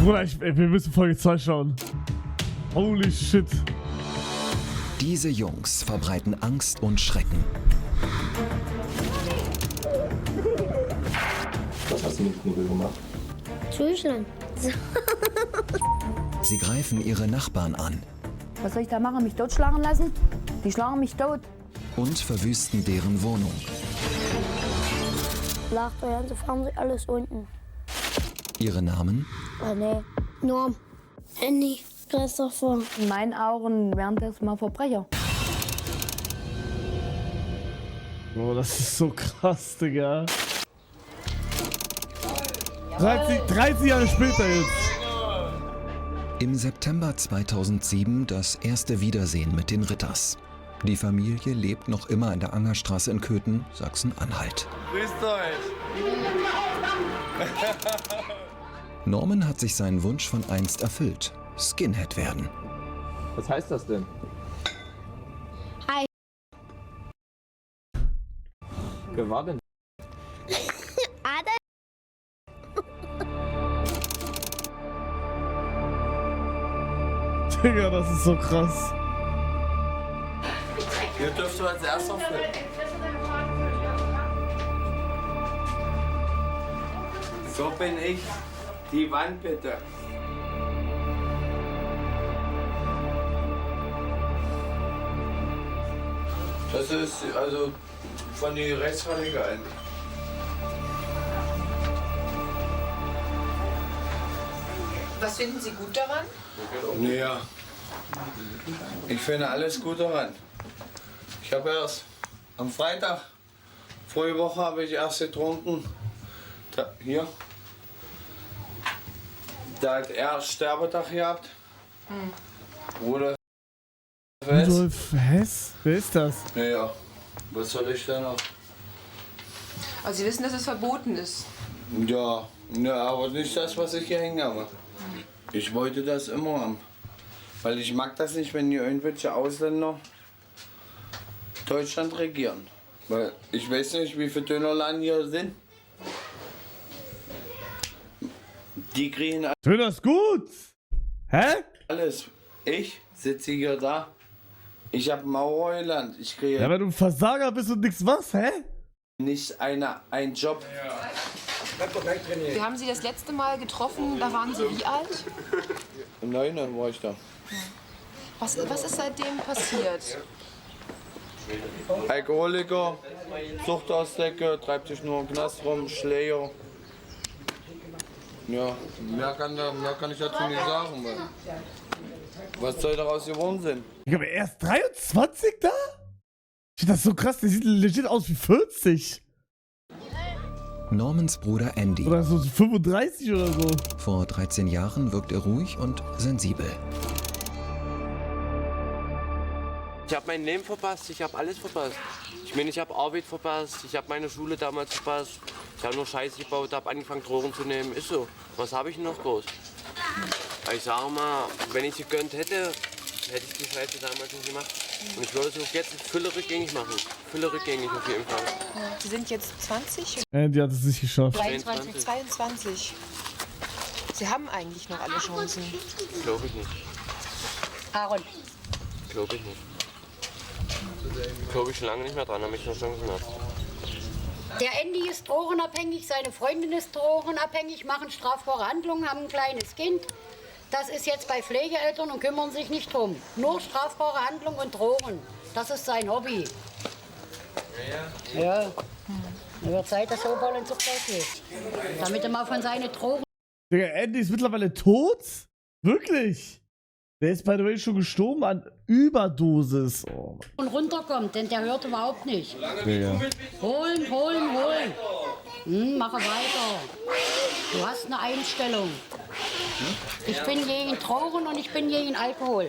Bruder, wir müssen Folge 2 schauen. Holy shit. Diese Jungs verbreiten Angst und Schrecken. Was hast du mit Knubbel gemacht? Tschüsschen. Sie greifen ihre Nachbarn an Was soll ich da machen? Mich totschlagen lassen? Die schlagen mich tot. und verwüsten deren Wohnung. Lacht euch an, so fahren sie alles unten. Ihre Namen? Nee. Norm. Andy. Christopher. In meinen Augen wären das mal Verbrecher. Oh, das ist so krass, Digga. 30 Jahre später jetzt. Im September 2007 das erste Wiedersehen mit den Ritters. Die Familie lebt noch immer in der Angerstraße in Köthen, Sachsen-Anhalt. Grüßt euch! Norman hat sich seinen Wunsch von einst erfüllt. Skinhead werden. Was heißt das denn? Hi. Wer war denn? Adel. Digga, das ist so krass. Ihr dürft als erster filmen. So bin ich. Die Wand bitte. Das ist also von den Rechtsradikalen. Was finden Sie gut daran? Naja, ich finde alles gut daran. Ich habe erst am Freitag, vorige Woche habe ich erst getrunken. Hier. Da hat er Sterbetag gehabt. Bruder. Rudolf Hess? Wer ist das? Ja, was soll ich da noch? Also Sie wissen, dass es verboten ist. Ja, aber nicht das, was ich hier hängen habe. Ich wollte das immer haben. Weil ich mag das nicht, wenn hier irgendwelche Ausländer Deutschland regieren. Weil ich weiß nicht, wie viele Dönerladen hier sind. Die kriegen Döner ist gut. Hä? alles. Ich sitze hier da. Ich habe Maurerland. Ich kriege Ja, wenn du ein Versager bist und nix was, hä? nicht einen Job. Wir haben Sie das letzte Mal getroffen, da waren Sie wie alt? Nein, dann war ich da. Was ist seitdem passiert? Alkoholiker, Suchtausdecke, treibt sich nur im Knast rum, Schläger. Ja, mehr kann ich dazu nicht sagen. Weil was soll daraus geworden sein? Ich glaube, er ist 23 da? Ich finde das so krass, der sieht legit aus wie 40. Normans Bruder Andy. Oder so 35 oder so. Vor 13 Jahren wirkt er ruhig und sensibel. Ich habe mein Leben verpasst, ich habe alles verpasst. Ich meine, ich habe Arbeit verpasst, ich habe meine Schule damals verpasst. Ich habe nur Scheiße gebaut, habe angefangen Drogen zu nehmen. Ist so. Was habe ich denn noch groß? Ich sage mal, wenn ich es gegönnt hätte, hätte ich die Scheiße damals nicht gemacht. Und ich würde es auch jetzt Fülle rückgängig machen. Fülle rückgängig auf jeden Fall. Sie sind jetzt 20? Die hat es nicht geschafft. 23, 22. Sie haben eigentlich noch alle Chancen. Glaube ich nicht. Aaron. Glaube ich nicht. Glaube ich schon lange nicht mehr dran, damit ich noch Chancen habe. Der Andy ist drogenabhängig, seine Freundin ist drogenabhängig, machen strafbare Handlungen, haben ein kleines Kind. Das ist jetzt bei Pflegeeltern und kümmern sich nicht drum. Nur strafbare Handlungen und Drogen. Das ist sein Hobby. Ja. Es wird Zeit, dass er Oberlin zur Zeit geht. Damit er mal von seinen Drogen Digga, Andy ist mittlerweile tot? Wirklich? Der ist by the way schon gestorben an Überdosis. Oh. runterkommt, denn der hört überhaupt nicht. Digga. Holen. Mache weiter. Du hast eine Einstellung. Ich bin gegen Drogen und ich bin gegen Alkohol.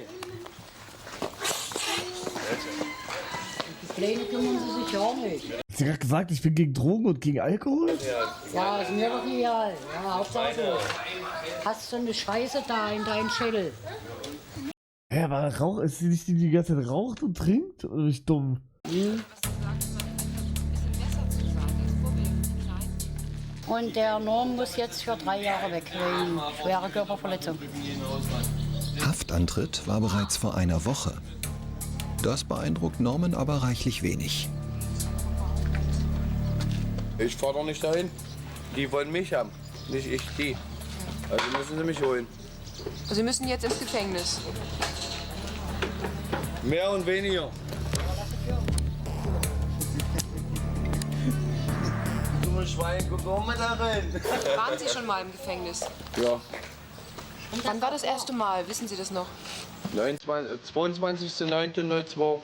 Die Pläne kümmern sie sich auch nicht. Hat sie gerade gesagt, ich bin gegen Drogen und gegen Alkohol? Ja, ist mir doch egal. Ja, Hauptsache du hast so eine Scheiße da in deinen Schädel. Hä, aber Rauch, ist sie nicht die, die ganze Zeit raucht und trinkt? Oder bin ich dumm? Und der Norm muss jetzt für 3 Jahre weg, wegen schwerer Körperverletzung. Haftantritt war bereits vor einer Woche. Das beeindruckt Norman aber reichlich wenig. Ich fahre doch nicht dahin. Die wollen mich haben, nicht ich die. Also müssen sie mich holen. Sie müssen jetzt ins Gefängnis. Mehr und weniger. Du Schwein, guck auch mal da rein. Waren Sie schon mal im Gefängnis? Ja, Wann war das erste Mal? Wissen Sie das noch? 22.09.02.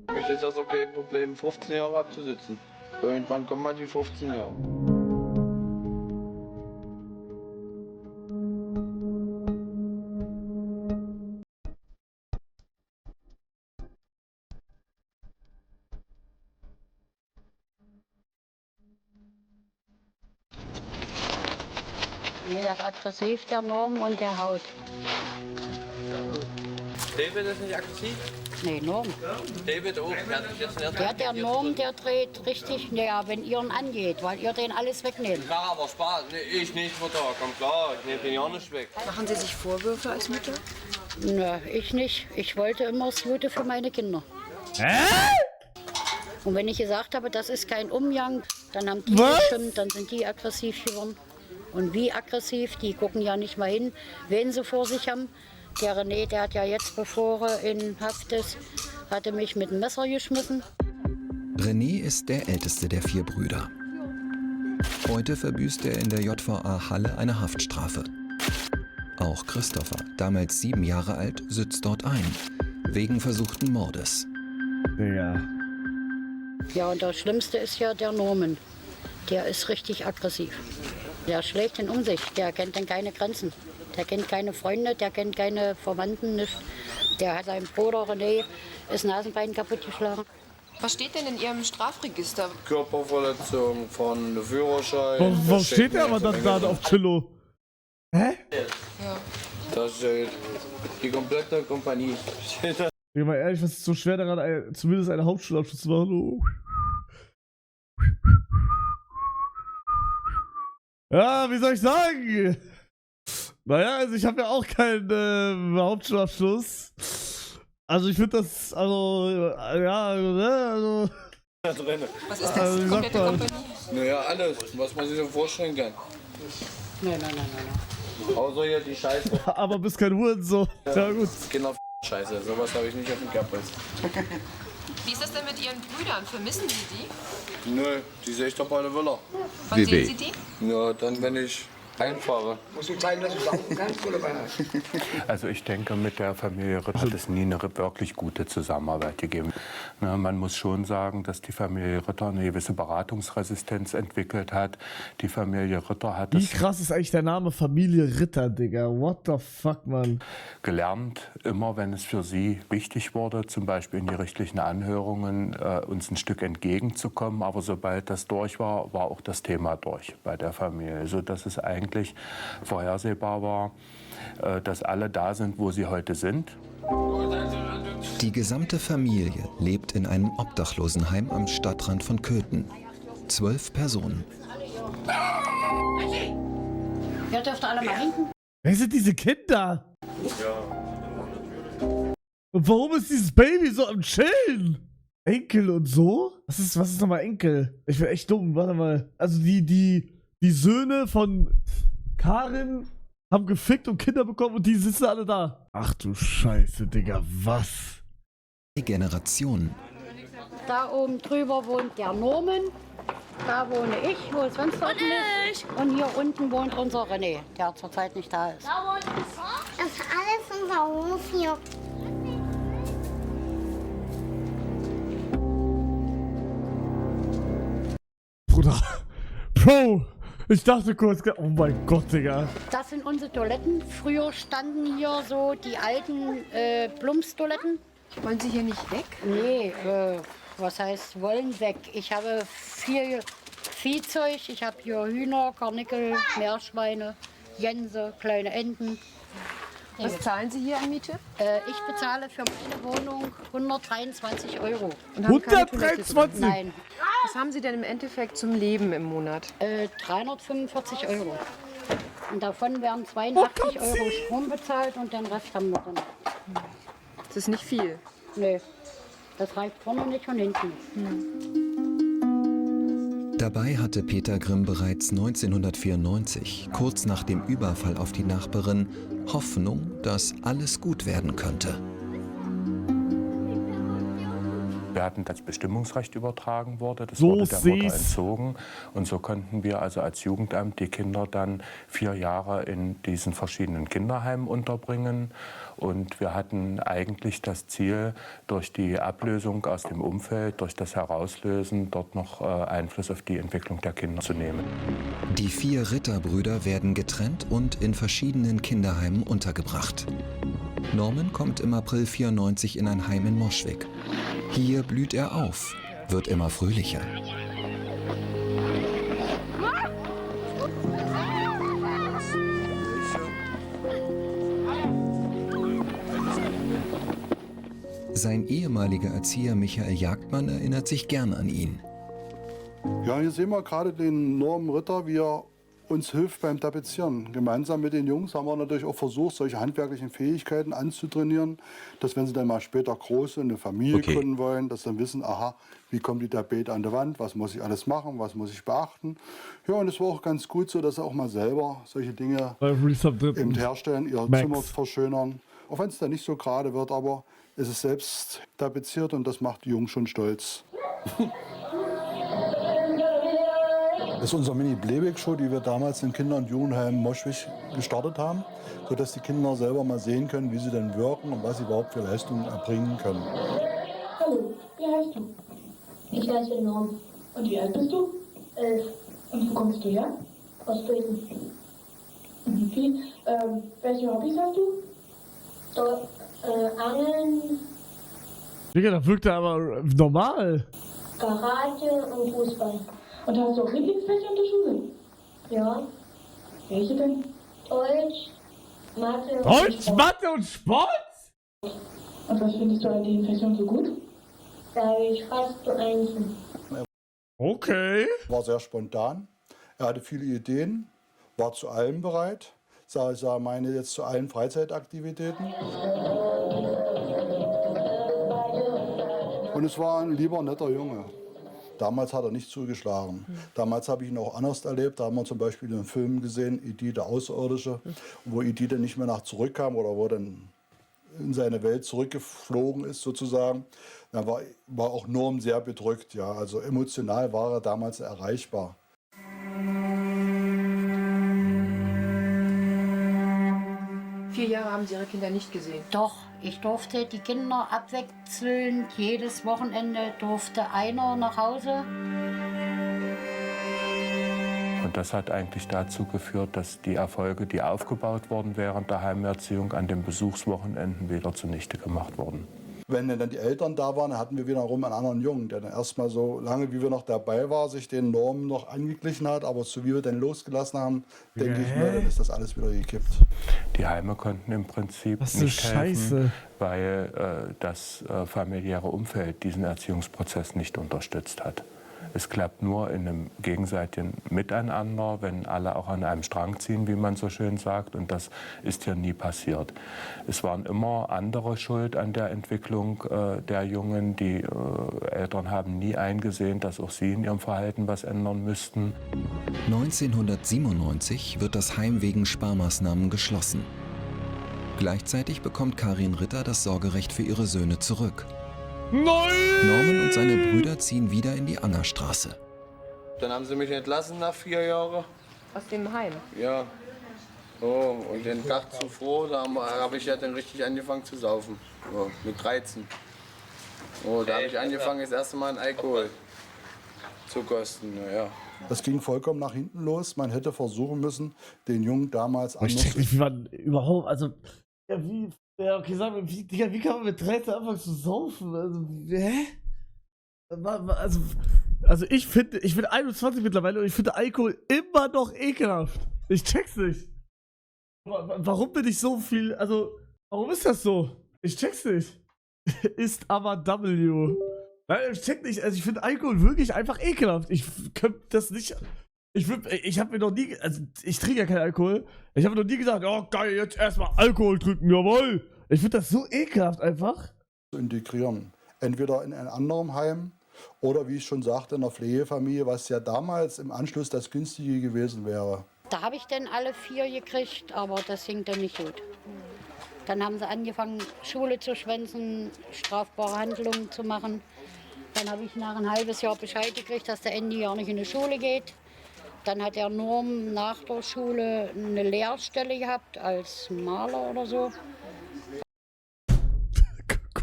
Für mich ist das auch kein Problem, 15 Jahre abzusitzen. Irgendwann kommt man die 15 Jahre. Nee, der ist aggressiv, der Norm, und der haut. David ist nicht aggressiv? Nee, Norm. David auch. Der Norm, der dreht richtig, naja, wenn ihr ihn angeht, weil ihr den alles wegnehmt. Ja, aber Spaß. Nee, ich nicht, Mutter. Komm klar, ich nehme den ja nicht weg. Machen Sie sich Vorwürfe als Mutter? Na, ich nicht. Ich wollte immer das Gute für meine Kinder. Und wenn ich gesagt habe, das ist kein Umgang, dann haben die bestimmt, dann sind die aggressiv geworden. Und wie aggressiv, die gucken ja nicht mal hin, wen sie vor sich haben. Der René, der hat ja jetzt, bevor er in Haft ist, hatte mich mit dem Messer geschmissen. René ist der älteste der 4 Brüder. Heute verbüßt er in der JVA Halle eine Haftstrafe. Auch Christopher, damals 7 Jahre alt, sitzt dort ein, wegen versuchten Mordes. Digga. Ja, und das Schlimmste ist ja der Norman. Der ist richtig aggressiv. Der schlägt ihn um sich, der kennt dann keine Grenzen. Der kennt keine Freunde, der kennt keine Verwandten, nicht. Der hat seinen Bruder René, ist Nasenbein kaputt geschlagen. Was steht denn in Ihrem Strafregister? Körperverletzung von Führerschein. Warum steht der aber dann da auf Chillo? Hä? Ja. Das ist die komplette Kompanie. Ich bin mal ehrlich, was ist so schwer daran, zumindest einen Hauptschulabschluss zu machen? Oh. Ja, wie soll ich sagen? Naja, also ich habe ja auch keinen Hauptschulabschluss. Also ich finde das, also. Da drin. Was ist das? Die komplette Kompanie? Naja, alles, was man sich so vorstellen kann. Nein. Außer hier die Scheiße. Aber bist kein Hurensohn. Ja gut. Kinder Scheiße, sowas habe ich nicht auf dem Kerbholz. Wie ist das denn mit Ihren Brüdern? Vermissen Sie die? Nö, die sehe ich doch bei der Villa. Wann sehen Sie die? Ja, dann wenn ich einfahre. Musst du zeigen, dass du saufen kannst, oder was? Also ich denke, mit der Familie Ritter hat es nie eine wirklich gute Zusammenarbeit gegeben. Na, man muss schon sagen, dass die Familie Ritter eine gewisse Beratungsresistenz entwickelt hat. Die Familie Ritter hat Wie krass ist eigentlich der Name Familie Ritter, Digga? What the fuck, man? gelernt, immer wenn es für sie wichtig wurde, zum Beispiel in die richtigen Anhörungen, uns ein Stück entgegenzukommen. Aber sobald das durch war, war auch das Thema durch bei der Familie. Sodass es eigentlich vorhersehbar war, dass alle da sind, wo sie heute sind. Die gesamte Familie lebt in einem Obdachlosenheim am Stadtrand von Köthen. 12 Personen. Ihr dürft alle mal hinten. Wer sind diese Kinder? Und warum ist dieses Baby so am Chillen? Enkel und so? Was ist nochmal Enkel? Ich bin echt dumm, warte mal. Also die Söhne von Karin haben gefickt und Kinder bekommen und die sitzen alle da. Ach du Scheiße, Digga, was? Generationen. Da oben drüber wohnt der Norman. Da wohne ich, wo das Fenster offen ist. Und hier unten wohnt unser René, der zurzeit nicht da ist. Das ist alles unser Hof hier. Bruder. Bro. Ich dachte kurz, oh mein Gott, Digga. Das sind unsere Toiletten. Früher standen hier so die alten Plumpstoiletten. Wollen Sie hier nicht weg? Nee, was heißt wollen weg? Ich habe 4 Viehzeug. Ich habe hier Hühner, Karnickel, Meerschweine, Gänse, kleine Enten. Was zahlen Sie hier an Miete? Ich bezahle für meine Wohnung 123 €. Und haben keine Toilette drin? 123? Nein, Was haben Sie denn im Endeffekt zum Leben im Monat? 345 €. Und davon werden 82 kommt sie? € Strom bezahlt und den Rest haben wir dann. Das ist nicht viel. Nee, das reicht vorne nicht und hinten nicht. Dabei hatte Peter Grimm bereits 1994, kurz nach dem Überfall auf die Nachbarin, Hoffnung, dass alles gut werden könnte. Wir hatten das Bestimmungsrecht übertragen wurde, das So wurde der Mutter süß. entzogen. Und so konnten wir also als Jugendamt die Kinder dann 4 Jahre in diesen verschiedenen Kinderheimen unterbringen. Und wir hatten eigentlich das Ziel, durch die Ablösung aus dem Umfeld, durch das Herauslösen, dort noch Einfluss auf die Entwicklung der Kinder zu nehmen. Die 4 Ritterbrüder werden getrennt und in verschiedenen Kinderheimen untergebracht. Norman kommt im April 94 in ein Heim in Moschwig. Hier blüht er auf, wird immer fröhlicher. Sein ehemaliger Erzieher Michael Jagdmann erinnert sich gern an ihn. Ja, hier sehen wir gerade den Norman Ritter, wie er uns hilft beim Tapezieren. Gemeinsam mit den Jungs haben wir natürlich auch versucht, solche handwerklichen Fähigkeiten anzutrainieren, dass wenn sie dann mal später groß sind, eine Familie gründen wollen, dass sie dann wissen, aha, wie kommt die Tapete an der Wand, was muss ich alles machen, was muss ich beachten. Ja, und es war auch ganz gut so, dass sie auch mal selber solche Dinge eben herstellen, ihr Zimmer verschönern. Auch wenn es dann nicht so gerade wird, aber es ist selbst tapeziert und das macht die Jungs schon stolz. Das ist unsere Mini-Playback-Show, die wir damals im Kinder- und Jugendheim Moschwig gestartet haben, sodass die Kinder selber mal sehen können, wie sie denn wirken und was sie überhaupt für Leistungen erbringen können. Hallo, wie heißt du? Ich heiße Norm. Und wie alt bist du? 11. Und wo kommst du her? Aus Bremen. Okay. Welche Hobbys hast du? Angeln, Digga, da wirkt er aber normal. Karate und Fußball. Und hast du auch Lieblingsfächer in der Schule? Ja. Welche denn? Deutsch, Mathe Deutsch, Mathe und Sport? Und was findest du an den Fächern so gut? Da ich fast nur einzeln. Okay. War sehr spontan. Er hatte viele Ideen, war zu allem bereit. Ich meine jetzt zu allen Freizeitaktivitäten. Und es war ein lieber, netter Junge. Damals hat er nicht zugeschlagen. Damals habe ich ihn auch anders erlebt. Da haben wir zum Beispiel einen Film gesehen, E.T. der Außerirdische, wo E.T. dann nicht mehr zurückkam oder wo dann in seine Welt zurückgeflogen ist sozusagen. Dann war auch Norm sehr bedrückt. Ja. Also emotional war er damals erreichbar. Vier Jahre haben Sie Ihre Kinder nicht gesehen? Doch, ich durfte die Kinder abwechselnd. Jedes Wochenende durfte einer nach Hause. Und das hat eigentlich dazu geführt, dass die Erfolge, die aufgebaut wurden während der Heimerziehung, an den Besuchswochenenden wieder zunichte gemacht wurden. Wenn dann die Eltern da waren, hatten wir wiederum einen anderen Jungen, der dann erstmal so lange, wie wir noch dabei waren, sich den Normen noch angeglichen hat. Aber so wie wir den losgelassen haben, denke ich mir, dann ist das alles wieder gekippt. Die Heime konnten im Prinzip Was nicht eine Scheiße. helfen, weil das familiäre Umfeld diesen Erziehungsprozess nicht unterstützt hat. Es klappt nur in einem gegenseitigen Miteinander, wenn alle auch an einem Strang ziehen, wie man so schön sagt. Und das ist hier nie passiert. Es waren immer andere schuld an der Entwicklung der Jungen. Die Eltern haben nie eingesehen, dass auch sie in ihrem Verhalten was ändern müssten. 1997 wird das Heim wegen Sparmaßnahmen geschlossen. Gleichzeitig bekommt Karin Ritter das Sorgerecht für ihre Söhne zurück. Nein! Norman und seine Brüder ziehen wieder in die Angerstraße. Dann haben sie mich entlassen nach 4 Jahren. Aus dem Heim? Ja. Oh, und den Tag zuvor, da habe ich ja dann richtig angefangen zu saufen. Oh, mit 13. Oh, da habe ich angefangen, das erste Mal einen Alkohol zu kosten. Ja. Das ging vollkommen nach hinten los. Man hätte versuchen müssen, den Jungen damals Ich check nicht, wie man überhaupt, also, ja, wie, ja, okay, sag mal, wie kann man mit 13 anfangen zu saufen? Also, hä? Also, Also ich bin 21 mittlerweile und ich finde Alkohol immer noch ekelhaft. Ich check's nicht. Warum bin ich so viel, also, warum ist das so? Ich check's nicht. Ist aber W. Nein, ich check nicht, also ich finde Alkohol wirklich einfach ekelhaft. Ich könnte das nicht, ich habe mir noch nie, also ich trinke ja keinen Alkohol. Ich habe noch nie gesagt, oh geil, jetzt erstmal Alkohol trinken, jawohl. Ich finde das so ekelhaft einfach. Zu integrieren. Entweder in einem anderen Heim oder wie ich schon sagte, in einer Pflegefamilie, was ja damals im Anschluss das Günstige gewesen wäre. Da habe ich dann alle 4 gekriegt, aber das ging dann nicht gut. Dann haben sie angefangen, Schule zu schwänzen, strafbare Handlungen zu machen. Dann habe ich nach ein halbes Jahr Bescheid gekriegt, dass der Andy ja nicht in die Schule geht. Dann hat der Norm nach der Schule eine Lehrstelle gehabt als Maler oder so.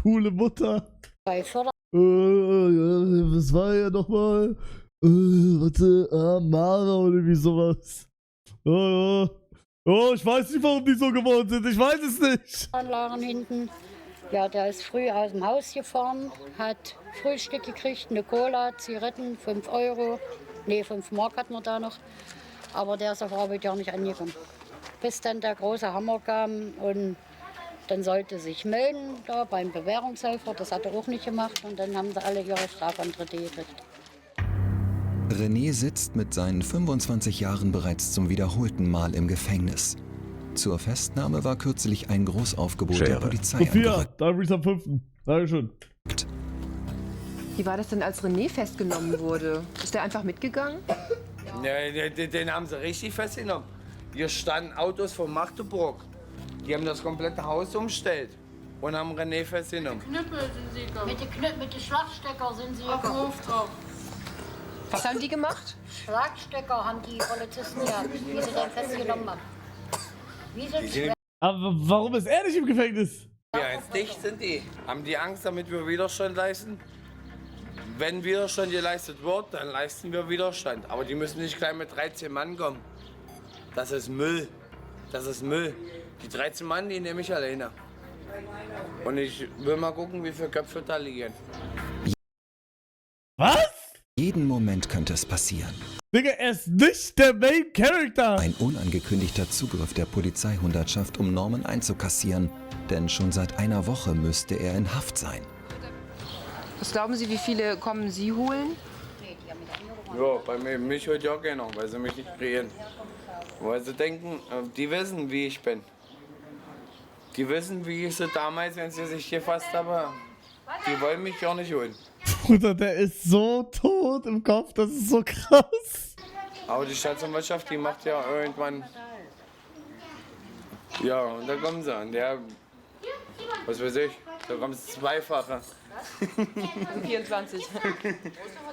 Coole Mutter. Bei Förder. Was war ja nochmal? Warte, Mara oder irgendwie sowas. Ja. Oh, ich weiß nicht, warum die so geworden sind. Ich weiß es nicht. Anlagen hinten. Ja, der ist früh aus dem Haus gefahren, hat Frühstück gekriegt, eine Cola, Zigaretten, 5 Euro. Ne, 5 Mark hatten wir da noch. Aber der ist auf Arbeit ja nicht angekommen. Bis dann der große Hammer kam und dann sollte sich melden da beim Bewährungshelfer. Das hat er auch nicht gemacht und dann haben sie alle ihre Strafantritte gekriegt. René sitzt mit seinen 25 Jahren bereits zum wiederholten Mal im Gefängnis. Zur Festnahme war kürzlich ein Großaufgebot der Polizei Sophia, da übrigens am 5. Dankeschön. Wie war das denn, als René festgenommen wurde? Ist der einfach mitgegangen? Ja, den haben sie richtig festgenommen. Hier standen Autos von Magdeburg. Die haben das komplette Haus umgestellt und haben René festgenommen. Knüppel sind sie gekommen. Mit den Schlagstecker sind sie gekommen. Was haben die gemacht? Schlagstecker haben die Polizisten gehabt, wie sie den festgenommen haben. Wie sind Aber warum ist er nicht im Gefängnis? Ja, jetzt dicht sind die. Haben die Angst, damit wir Widerstand leisten? Wenn Widerstand geleistet wird, dann leisten wir Widerstand. Aber die müssen nicht gleich mit 13 Mann kommen. Das ist Müll. Das ist Müll. Die 13 Mann, die nehme ich alleine. Und ich will mal gucken, wie viele Köpfe da liegen. Was? Jeden Moment könnte es passieren. Digga, er ist nicht der Main Character. Ein unangekündigter Zugriff der Polizeihundertschaft, um Norman einzukassieren. Denn schon seit einer Woche müsste er in Haft sein. Was glauben Sie, wie viele kommen Sie holen? Ja, bei mir, mich hört ja keiner, weil sie mich nicht kriegen. Weil sie denken, die wissen, wie ich bin. Die wissen, wie ich so damals, wenn sie sich gefasst haben. Die wollen mich ja nicht holen. Bruder, der ist so tot im Kopf, das ist so krass. Aber die Staatsanwaltschaft, die macht ja irgendwann... Ja, und da kommen sie. Und der, was weiß ich, da kommt das Zweifache. 24.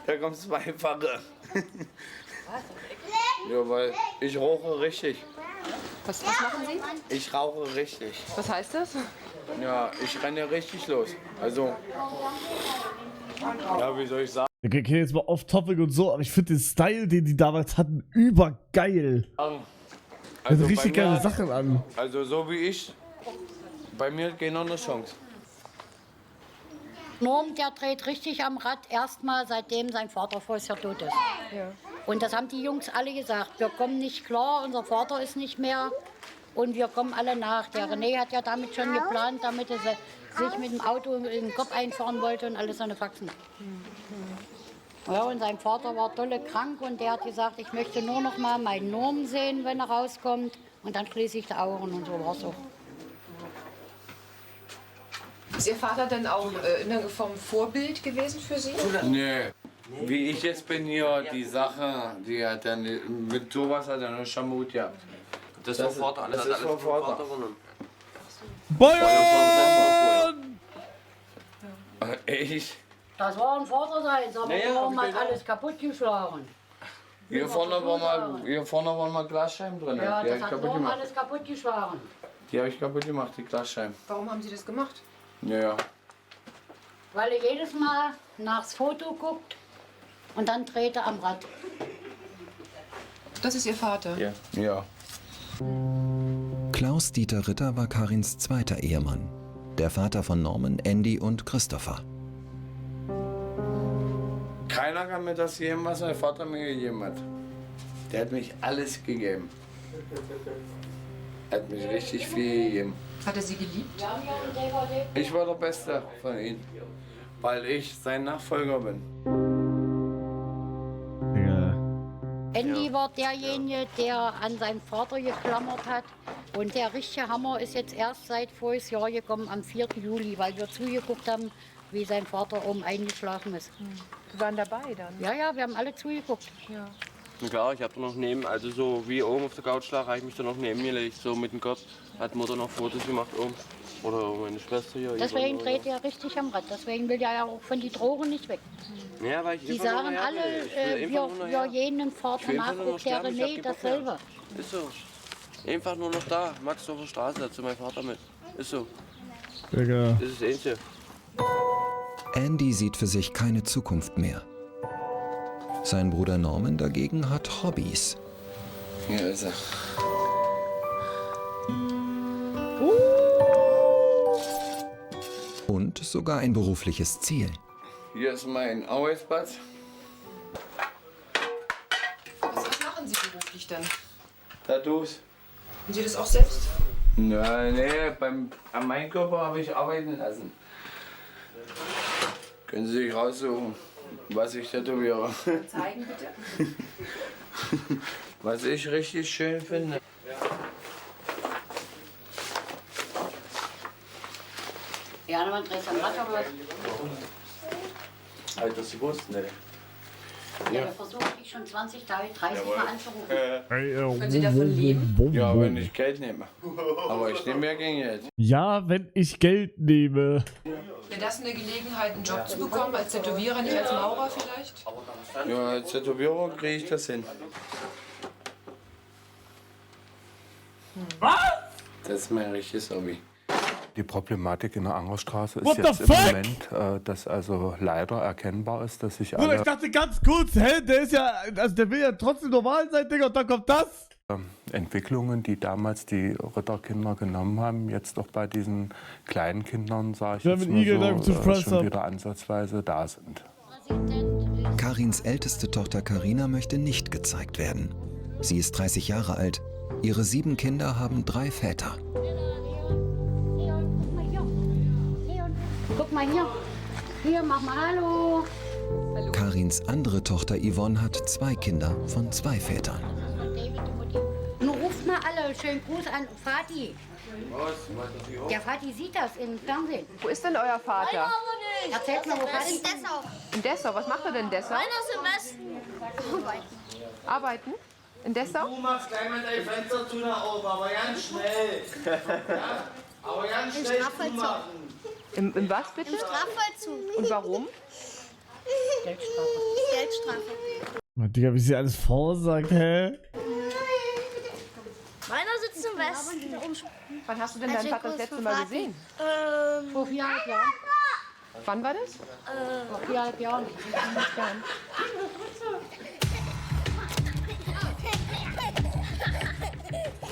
Da kommt das Zweifache. Ja, weil ich rauche richtig. Was machen Sie? Ich rauche richtig. Was heißt das? Ja, ich renne richtig los. Also, ja, wie soll ich sagen? Okay, jetzt mal off-topic und so, aber ich finde den Style, den die damals hatten, übergeil. Also richtig bei mir, geile Sachen an. Also so wie ich, bei mir geht noch eine Chance. Norm, der dreht richtig am Rad, erstmal seitdem sein Vater vorher tot ist. Ja. Und das haben die Jungs alle gesagt. Wir kommen nicht klar, unser Vater ist nicht mehr und wir kommen alle nach. Der René hat ja damit schon geplant, damit er sich mit dem Auto in den Kopf einfahren wollte und alles so eine Faxen. Ja, und sein Vater war dolle krank und der hat gesagt, ich möchte nur noch mal meinen Norm sehen, wenn er rauskommt. Und dann schließe ich die Augen und so war es auch. Ist Ihr Vater denn auch in irgendeiner Form Vorbild gewesen für Sie? Nee. Wie ich jetzt bin hier, die Sache, die hat dann mit sowas hat er noch schon Mut gehabt. Das war Vater, alles das hat ist alles vom vom Vater. genommen. Bayern! Ich? Das war ein Vaterseins, aber Naja, Norm hat genau. alles kaputt geschlagen. Hier vorne waren mal Glasscheiben drin. Ja, die das habe ich hat kaputt Norm gemacht. alles kaputt geschlagen. Die habe ich kaputt gemacht, die Glasscheiben. Warum haben Sie das gemacht? Ja. Weil er jedes Mal nachs Foto guckt und dann dreht er am Rad. Das ist Ihr Vater? Ja. Klaus-Dieter Ritter war Karins zweiter Ehemann. Der Vater von Norman, Andy und Christopher. Keiner kann mir das geben, was mein Vater mir gegeben hat. Der hat mich alles gegeben. Er hat mich richtig viel gegeben. Hat er sie geliebt? Ich war der Beste von ihm, weil ich sein Nachfolger bin. Andy war derjenige, der an seinen Vater geklammert hat. Und der richtige Hammer ist jetzt erst seit voriges Jahr gekommen, am 4. Juli, weil wir zugeguckt haben, wie sein Vater oben eingeschlafen ist. Wir waren dabei dann? Ja, ja, wir haben alle zugeguckt. Ja. Na klar, ich habe da noch neben, also so wie oben auf der Couch lag, habe ich mich da noch neben mir gelegt, so mit dem Kopf. Hat Mutter noch Fotos gemacht oben. Oder meine Schwester hier. Deswegen dreht er richtig am Rad. Deswegen will er ja auch von die Drogen nicht weg. Ja, weil ich Die sagen alle, wir jenen Vater nach, auch der René dasselbe. Ist so. Einfach nur noch da, Max auf der Straße, da zu meinem Vater mit. Ist so. Digga. Das ist das Einzige. Andy sieht für sich keine Zukunft mehr. Sein Bruder Norman dagegen hat Hobbys. Hier ist er. Und sogar ein berufliches Ziel. Hier ist mein Arbeitsplatz. Was machen Sie beruflich dann? Tattoos. Und Sie das auch selbst? Nein, nee, an meinem Körper habe ich arbeiten lassen. Können Sie sich raussuchen, was ich tätowiere. Zeigen bitte. Was ich richtig schön finde. Ja, man dreht am Rad aber. Halt das gewusst, ne? Ja, der versucht ich schon 20 Tage, 30 Mal anzurufen. Können Sie davon leben? Ja, wenn ich Geld nehme. Aber ich nehme ja kein Geld. Ja, wenn ich Geld nehme. Wäre das eine Gelegenheit, einen Job zu bekommen, als Tätowierer, nicht als Maurer vielleicht? Ja, als Tätowierer kriege ich das hin. Was? Das ist mein richtiges Hobby. Die Problematik in der Angerstraße What ist jetzt the im fuck? Moment, dass also leider erkennbar ist, dass sich Bruder, ich alle dachte ganz kurz, hä, der ist ja, also der will ja trotzdem normal sein, Digga, und dann kommt das. Entwicklungen, die damals die Ritterkinder genommen haben, jetzt auch bei diesen kleinen Kindern, sage ich jetzt mal so, schon wieder ansatzweise da sind. Karins älteste Tochter Karina möchte nicht gezeigt werden. Sie ist 30 Jahre alt. Ihre 7 Kinder haben 3 Väter. Guck mal hier. Hier, mach mal Hallo. Karins andere Tochter Yvonne hat 2 Kinder von 2 Vätern. Nun ruft mal alle schönen Gruß an Vati. Der Vati sieht das im Fernsehen. Wo ist denn euer Vater? Erzählt mal, wo Vati In Dessau. In Dessau. Was macht er denn in Dessau? Meiner ist im Westen. Arbeiten? In Dessau? Du machst gleich mal dein Fenster zu nach oben, aber ganz schnell. Ja? Aber ganz Im schnell Strafvollzug. zumachen. Im was bitte? Im Strafvollzug. Und warum? Geldstrafe. Digga, wie sie alles vorsagt, hä? Meiner sitzt im Westen. Wann hast du denn deinen Vater das letzte Mal gesehen? Vor 4,5 Jahren. Wann war das? Vor 4,5 Jahren.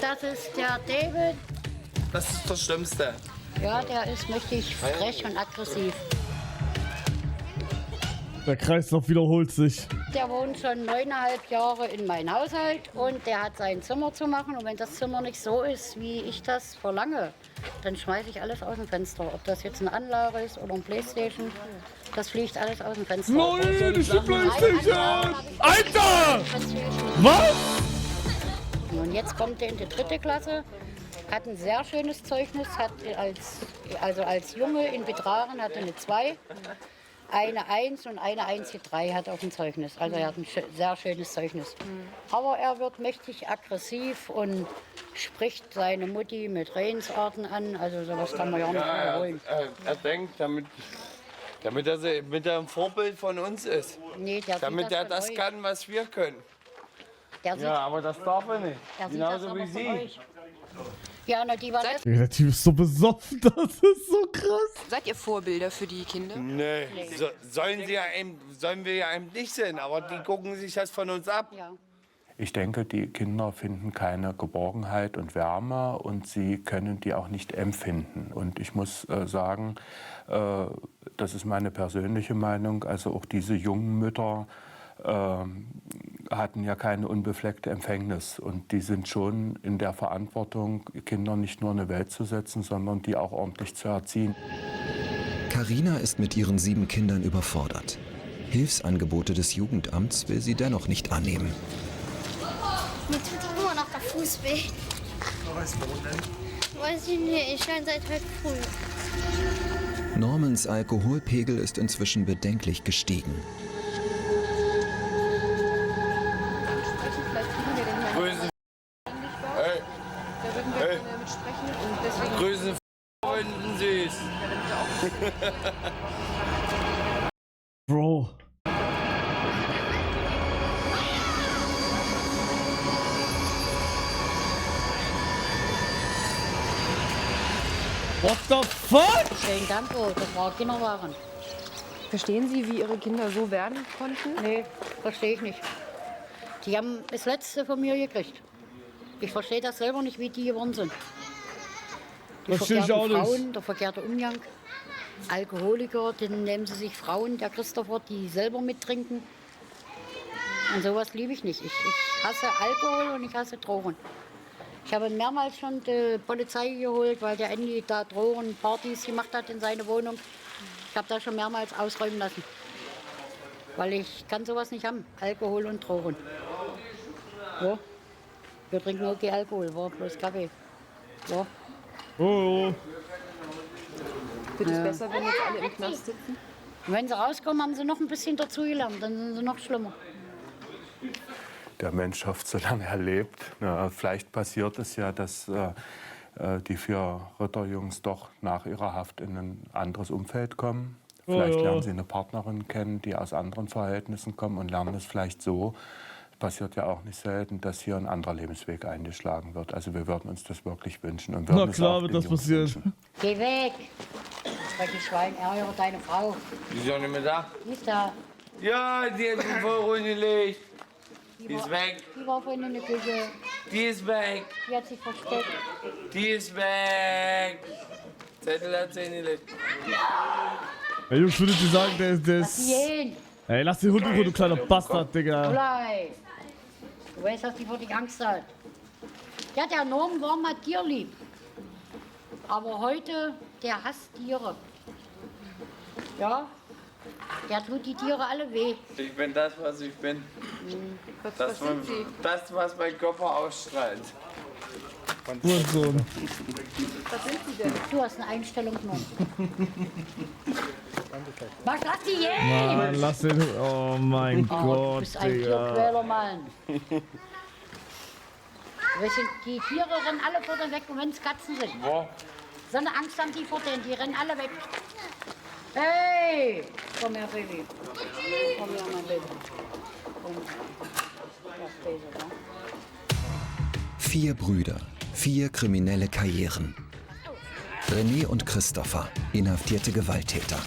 Das ist der David. Das ist das Schlimmste. Ja, der ist mächtig frech und aggressiv. Der Kreislauf wiederholt sich. Der wohnt schon 9,5 Jahre in meinem Haushalt und der hat sein Zimmer zu machen. Und wenn das Zimmer nicht so ist, wie ich das verlange, dann schmeiße ich alles aus dem Fenster. Ob das jetzt eine Anlage ist oder ein Playstation, das fliegt alles aus dem Fenster. Nein, nicht die Playstation! Alter! Was? Und jetzt kommt er in die 3. Klasse, hat ein sehr schönes Zeugnis, hat als Junge in Betragen hatte eine 2. Eine 1 und eine 1,3 hat auf dem Zeugnis. Also er hat ein sehr schönes Zeugnis. Aber er wird mächtig aggressiv und spricht seine Mutti mit Redensarten an. Also sowas kann man ja auch nicht wiederholen. Er denkt, damit er ein Vorbild von uns ist. Nee, der damit sieht er von das euch. kann, was wir können. Der sieht, Ja, aber das darf er nicht. der sieht das Genauso aber wie von Sie. euch. Ja, na, die war Digga, der Typ ist so besoffen, das ist so krass. Seid ihr Vorbilder für die Kinder? Nee, sollen wir ja eben nicht sein, aber die gucken sich das von uns ab. Ja. Ich denke, die Kinder finden keine Geborgenheit und Wärme und sie können die auch nicht empfinden. Und ich muss sagen, das ist meine persönliche Meinung, also auch diese jungen Mütter hatten ja keine unbefleckte Empfängnis. Und die sind schon in der Verantwortung, Kinder nicht nur in eine Welt zu setzen, sondern die auch ordentlich zu erziehen. Carina ist mit ihren 7 Kindern überfordert. Hilfsangebote des Jugendamts will sie dennoch nicht annehmen. Mir tut immer noch der Fuß weh. Warum denn? Weiß ich nicht, ich scheine seit heute früh. Normans Alkoholpegel ist inzwischen bedenklich gestiegen. Grüße. Hey. Da würden wir Hey. gerne mit sprechen und deswegen... Grüße Freunden süß. Bro. What the fuck? Schönen Dank, oh, das war Kinderwagen. Verstehen Sie, wie Ihre Kinder so werden konnten? Nee, verstehe ich nicht. Die haben das Letzte von mir gekriegt. Ich verstehe das selber nicht, wie die geworden sind. Die Verstehe ich auch verkehrten nicht. Frauen, der verkehrte Umgang. Alkoholiker, dann nehmen sie sich Frauen, der Christopher, die selber mittrinken. Und sowas liebe ich nicht. Ich hasse Alkohol und ich hasse Drogen. Ich habe mehrmals schon die Polizei geholt, weil der Andy da Drogenpartys gemacht hat in seine Wohnung. Ich habe da schon mehrmals ausräumen lassen. Weil ich kann sowas nicht haben, Alkohol und Drogen. Ja. Wir trinken nur kein Alkohol, war bloß Kaffee. Ja. Oh. Wird es besser, wenn jetzt alle im Knast sitzen? Und wenn sie rauskommen, haben sie noch ein bisschen dazugelernt, dann sind sie noch schlimmer. Der Mensch hofft, solange er lebt. Na, vielleicht passiert es ja, dass die 4 Ritterjungs doch nach ihrer Haft in ein anderes Umfeld kommen. Vielleicht lernen sie eine Partnerin kennen, die aus anderen Verhältnissen kommt und lernen es vielleicht so. Passiert ja auch nicht selten, dass hier ein anderer Lebensweg eingeschlagen wird. Also wir würden uns das wirklich wünschen. Und würden Na klar wird das passieren. Geh weg! Schrecklich Schwein, ärgere deine Frau. Die ist doch nicht mehr da. Die ist da. Ja, die hat mich voll reingelegt. Die ist weg. Die war vorhin in der Küche. Die ist weg. Die hat sich versteckt. Die ist weg. Zettel hat sie hingelegt. Ey, Jungs, würde ich dir sagen, der Lass ist... die hin! Ey, lass den Hund in Ruhe, du kleiner Bastard, Digga. Bleib! Du weißt, dass die vor dich Angst hat. Ja, der Norm war mal tierlieb. Aber heute, der hasst Tiere. Ja, der tut die Tiere alle weh. Ich bin das, was ich bin. Das, was mein Körper ausstrahlt. Hurensohn. Was sind Sie denn? Du hast eine Einstellung genommen. Was, lass die hin! Mann, lass den... Oh mein Du Gott, bist ein Digga. Tierquäler, Mann. Die Tiere rennen alle vor denen weg, und wenn es Katzen sind. Wo? So eine Angst haben die vor denen, die rennen alle weg. Hey! Komm her, Baby. Komm her, mein Baby. Komm. Das Baby, ne? 4 Brüder, 4 kriminelle Karrieren. René und Christopher, inhaftierte Gewalttäter.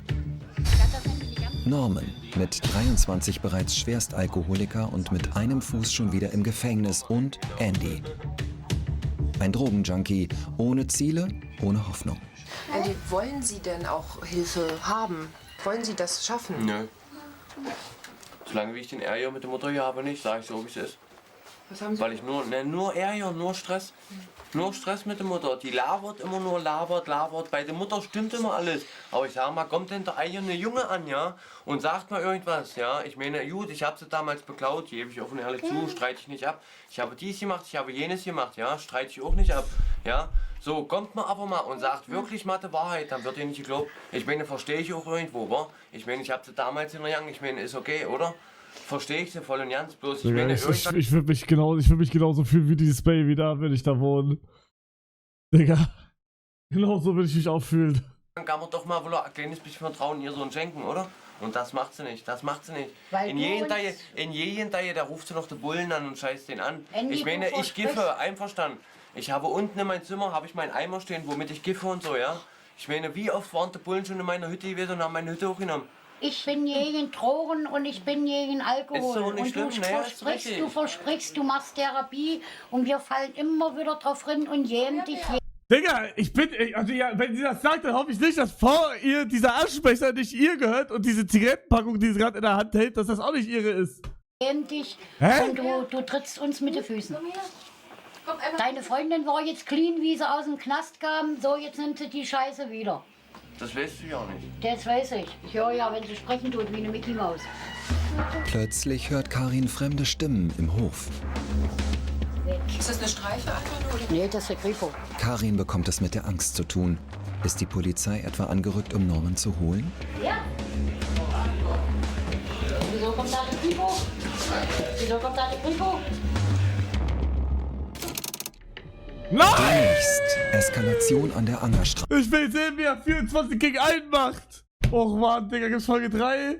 Norman, mit 23 bereits Schwerstalkoholiker und mit einem Fuß schon wieder im Gefängnis. Und Andy, ein Drogenjunkie, ohne Ziele, ohne Hoffnung. Andy, wollen Sie denn auch Hilfe haben? Wollen Sie das schaffen? Nö. Solange wie ich den Ärger mit der Mutter hier habe, nicht, sage ich so, wie es ist. Was haben Sie? Weil ich nur Ärger, nur Stress. Nur Stress mit der Mutter. Die labert immer nur, labert. Bei der Mutter stimmt immer alles. Aber ich sag mal, kommt denn der eigene Junge an, ja? Und sagt mal irgendwas, ja? Ich meine, gut, ich habe sie damals beklaut, gebe ich offen und ehrlich zu, streite ich nicht ab. Ich habe dies gemacht, ich habe jenes gemacht, ja? Streite ich auch nicht ab, ja? So, kommt man aber mal und sagt wirklich mal die Wahrheit, dann wird ihr nicht geglaubt. Ich meine, verstehe ich auch irgendwo, wa? Ich meine, ich habe sie damals hintergangen, ich meine, ist okay, oder? Verstehe ich sie voll und ganz, bloß ich Digga, meine, ich würde mich genauso fühlen wie dieses Baby da, wenn ich da wohne. Digga. Genauso würde ich mich auch fühlen. Dann kann man doch mal wohl ein kleines bisschen Vertrauen ihr so schenken, oder? Und das macht sie nicht, das macht sie nicht. Weil In jedem Teil, da ruft sie noch die Bullen an und scheißt den an. Andy, Ich meine, du ich giffe, einverstanden. Ich habe unten in meinem Zimmer, habe ich meinen Eimer stehen, womit ich giffe und so, ja? Ich meine, wie oft waren die Bullen schon in meiner Hütte gewesen und haben meine Hütte hochgenommen? Ich bin gegen Drogen und ich bin gegen Alkohol. Ist doch nicht und schlimm, du versprichst, du machst Therapie und wir fallen immer wieder drauf rein und jämen dich. Digga, also ja, wenn sie das sagt, dann hoffe ich nicht, dass vor ihr dieser Aschenbecher nicht ihr gehört und diese Zigarettenpackung, die sie gerade in der Hand hält, dass das auch nicht ihre ist. Jämen dich Hä? und du trittst uns mit den Füßen. Deine Freundin war jetzt clean, wie sie aus dem Knast kam. So, jetzt nimmt sie die Scheiße wieder. Das weißt du ja nicht. Das weiß ich. Ich höre ja, wenn sie sprechen tut, wie eine Mickey Maus. Plötzlich hört Karin fremde Stimmen im Hof. Ist das eine Streife einfach nur? Nee, das ist der Grifo. Karin bekommt es mit der Angst zu tun. Ist die Polizei etwa angerückt, um Norman zu holen? Ja. Wieso kommt da der Grifo? Wieso kommt da der Grifo? Nein! Demnächst Eskalation an der Angerstraße. Ich will sehen, wie er 24 gegen 1 macht. Och man, Digga, gibt's Folge 3?